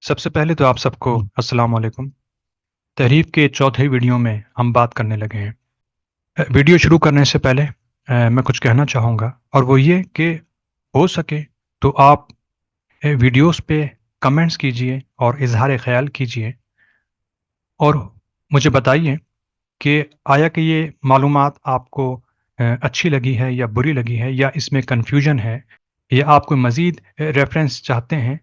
سب سے پہلے تو آپ سب کو السلام علیکم۔ تحریف کے چوتھے ویڈیو میں ہم بات کرنے لگے ہیں۔ ویڈیو شروع کرنے سے پہلے میں کچھ کہنا چاہوں گا، اور وہ یہ کہ ہو سکے تو آپ ویڈیوز پہ کمنٹس کیجئے اور اظہار خیال کیجئے، اور مجھے بتائیے کہ آیا کہ یہ معلومات آپ کو اچھی لگی ہے یا بری لگی ہے، یا اس میں کنفیوژن ہے، یا آپ کوئی مزید ریفرنس چاہتے ہیں،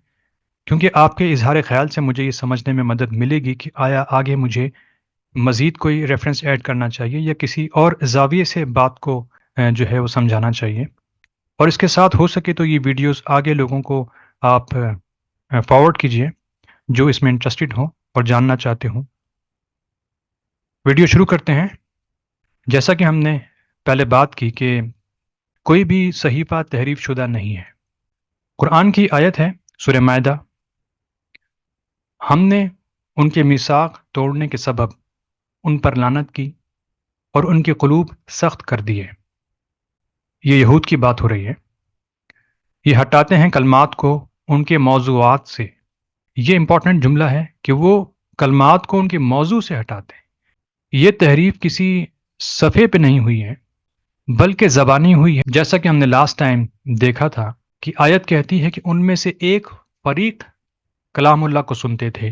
کیونکہ آپ کے اظہار خیال سے مجھے یہ سمجھنے میں مدد ملے گی کہ آیا آگے مجھے مزید کوئی ریفرنس ایڈ کرنا چاہیے یا کسی اور زاویے سے بات کو جو ہے وہ سمجھانا چاہیے۔ اور اس کے ساتھ ہو سکے تو یہ ویڈیوز آگے لوگوں کو آپ فارورڈ کیجئے جو اس میں انٹرسٹڈ ہوں اور جاننا چاہتے ہوں۔ ویڈیو شروع کرتے ہیں۔ جیسا کہ ہم نے پہلے بات کی کہ کوئی بھی صحیفہ تحریف شدہ نہیں ہے۔ قرآن کی آیت ہے سورہ مائدہ، ہم نے ان کے میثاق توڑنے کے سبب ان پر لعنت کی اور ان کے قلوب سخت کر دیے۔ یہ یہود کی بات ہو رہی ہے۔ یہ ہٹاتے ہیں کلمات کو ان کے موضوعات سے۔ یہ امپورٹنٹ جملہ ہے کہ وہ کلمات کو ان کے موضوع سے ہٹاتے ہیں۔ یہ تحریف کسی صفحے پہ نہیں ہوئی ہے بلکہ زبانی ہوئی ہے، جیسا کہ ہم نے لاسٹ ٹائم دیکھا تھا کہ آیت کہتی ہے کہ ان میں سے ایک فریق کلام اللہ کو سنتے تھے،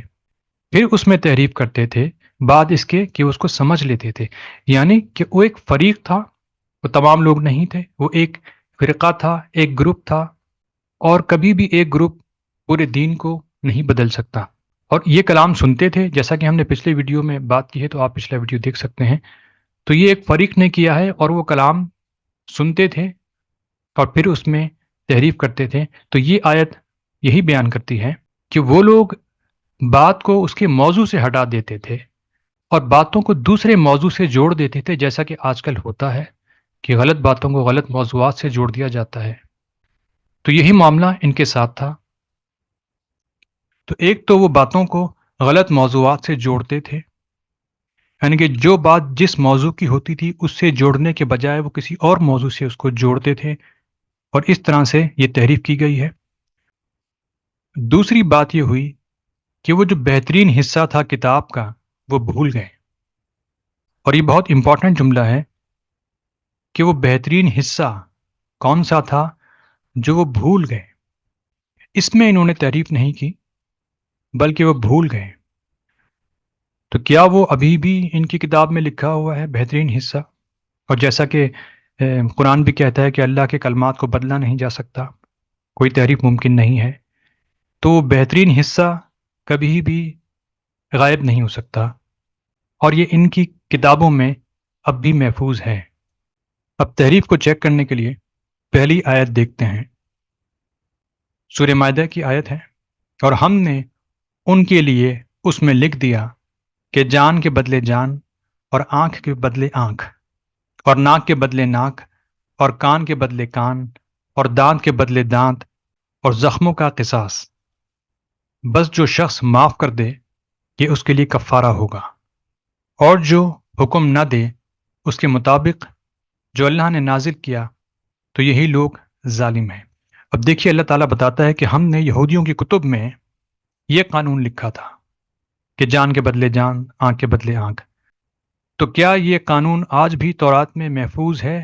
پھر اس میں تحریف کرتے تھے بعد اس کے کہ اس کو سمجھ لیتے تھے۔ یعنی کہ وہ ایک فریق تھا، وہ تمام لوگ نہیں تھے، وہ ایک فرقہ تھا، ایک گروپ تھا، اور کبھی بھی ایک گروپ پورے دین کو نہیں بدل سکتا۔ اور یہ کلام سنتے تھے، جیسا کہ ہم نے پچھلے ویڈیو میں بات کی ہے تو آپ پچھلا ویڈیو دیکھ سکتے ہیں۔ تو یہ ایک فریق نے کیا ہے اور وہ کلام سنتے تھے اور پھر اس میں تحریف کرتے تھے۔ تو یہ آیت یہی بیان کرتی ہے کہ وہ لوگ بات کو اس کے موضوع سے ہٹا دیتے تھے اور باتوں کو دوسرے موضوع سے جوڑ دیتے تھے، جیسا کہ آج کل ہوتا ہے کہ غلط باتوں کو غلط موضوعات سے جوڑ دیا جاتا ہے۔ تو یہی معاملہ ان کے ساتھ تھا۔ تو ایک تو وہ باتوں کو غلط موضوعات سے جوڑتے تھے، یعنی کہ جو بات جس موضوع کی ہوتی تھی اس سے جوڑنے کے بجائے وہ کسی اور موضوع سے اس کو جوڑتے تھے، اور اس طرح سے یہ تحریف کی گئی ہے۔ دوسری بات یہ ہوئی کہ وہ جو بہترین حصہ تھا کتاب کا وہ بھول گئے، اور یہ بہت امپورٹنٹ جملہ ہے کہ وہ بہترین حصہ کون سا تھا جو وہ بھول گئے۔ اس میں انہوں نے تعریف نہیں کی بلکہ وہ بھول گئے۔ تو کیا وہ ابھی بھی ان کی کتاب میں لکھا ہوا ہے بہترین حصہ؟ اور جیسا کہ قرآن بھی کہتا ہے کہ اللہ کے کلمات کو بدلا نہیں جا سکتا، کوئی تحریف ممکن نہیں ہے، تو وہ بہترین حصہ کبھی بھی غائب نہیں ہو سکتا، اور یہ ان کی کتابوں میں اب بھی محفوظ ہے۔ اب تحریف کو چیک کرنے کے لیے پہلی آیت دیکھتے ہیں۔ سورہ مائدہ کی آیت ہے، اور ہم نے ان کے لیے اس میں لکھ دیا کہ جان کے بدلے جان، اور آنکھ کے بدلے آنکھ، اور ناک کے بدلے ناک، اور کان کے بدلے کان، اور دانت کے بدلے دانت، اور زخموں کا قصاص۔ بس جو شخص معاف کر دے یہ اس کے لیے کفارہ ہوگا، اور جو حکم نہ دے اس کے مطابق جو اللہ نے نازل کیا تو یہی لوگ ظالم ہیں۔ اب دیکھیے اللہ تعالیٰ بتاتا ہے کہ ہم نے یہودیوں کی کتب میں یہ قانون لکھا تھا کہ جان کے بدلے جان، آنکھ کے بدلے آنکھ۔ تو کیا یہ قانون آج بھی تورات میں محفوظ ہے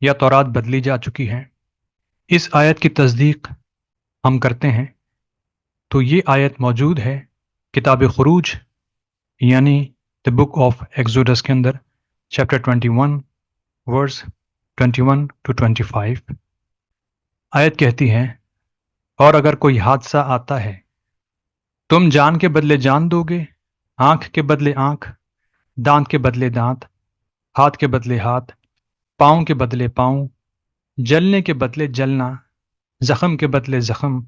یا تورات بدلی جا چکی ہے؟ اس آیت کی تصدیق ہم کرتے ہیں تو یہ آیت موجود ہے کتاب خروج یعنی دی بک آف ایکسوڈس کے اندر، چیپٹر 21 ورس 21 to 25۔ آیت کہتی ہے، اور اگر کوئی حادثہ آتا ہے تم جان کے بدلے جان دو گے، آنکھ کے بدلے آنکھ، دانت کے بدلے دانت، ہاتھ کے بدلے ہاتھ، پاؤں کے بدلے پاؤں، جلنے کے بدلے جلنا، زخم کے بدلے زخم،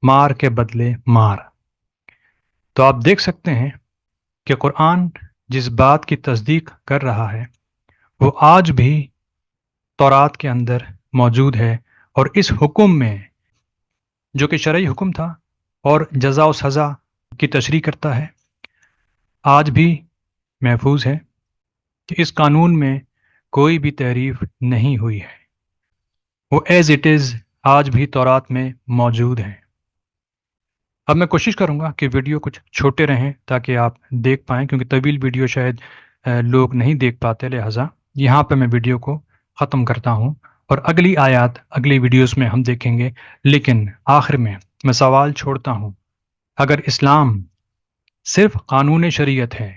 مار کے بدلے مار۔ تو آپ دیکھ سکتے ہیں کہ قرآن جس بات کی تصدیق کر رہا ہے وہ آج بھی تورات کے اندر موجود ہے، اور اس حکم میں جو کہ شرعی حکم تھا اور جزا و سزا کی تشریح کرتا ہے، آج بھی محفوظ ہے کہ اس قانون میں کوئی بھی تحریف نہیں ہوئی ہے، وہ ایز اٹ از آج بھی تورات میں موجود ہے۔ اب میں کوشش کروں گا کہ ویڈیو کچھ چھوٹے رہیں تاکہ آپ دیکھ پائیں، کیونکہ طویل ویڈیو شاید لوگ نہیں دیکھ پاتے، لہٰذا یہاں پہ میں ویڈیو کو ختم کرتا ہوں اور اگلی آیات اگلی ویڈیوز میں ہم دیکھیں گے۔ لیکن آخر میں سوال چھوڑتا ہوں، اگر اسلام صرف قانون شریعت ہے،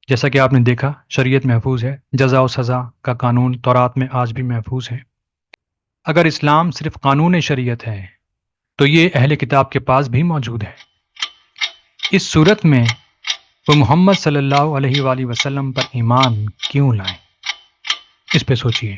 جیسا کہ آپ نے دیکھا شریعت محفوظ ہے، جزا و سزا کا قانون تورات میں آج بھی محفوظ ہے، اگر اسلام صرف قانون شریعت ہے تو یہ اہل کتاب کے پاس بھی موجود ہے، اس صورت میں وہ محمد صلی اللہ علیہ وآلہ وسلم پر ایمان کیوں لائیں؟ اس پہ سوچئے۔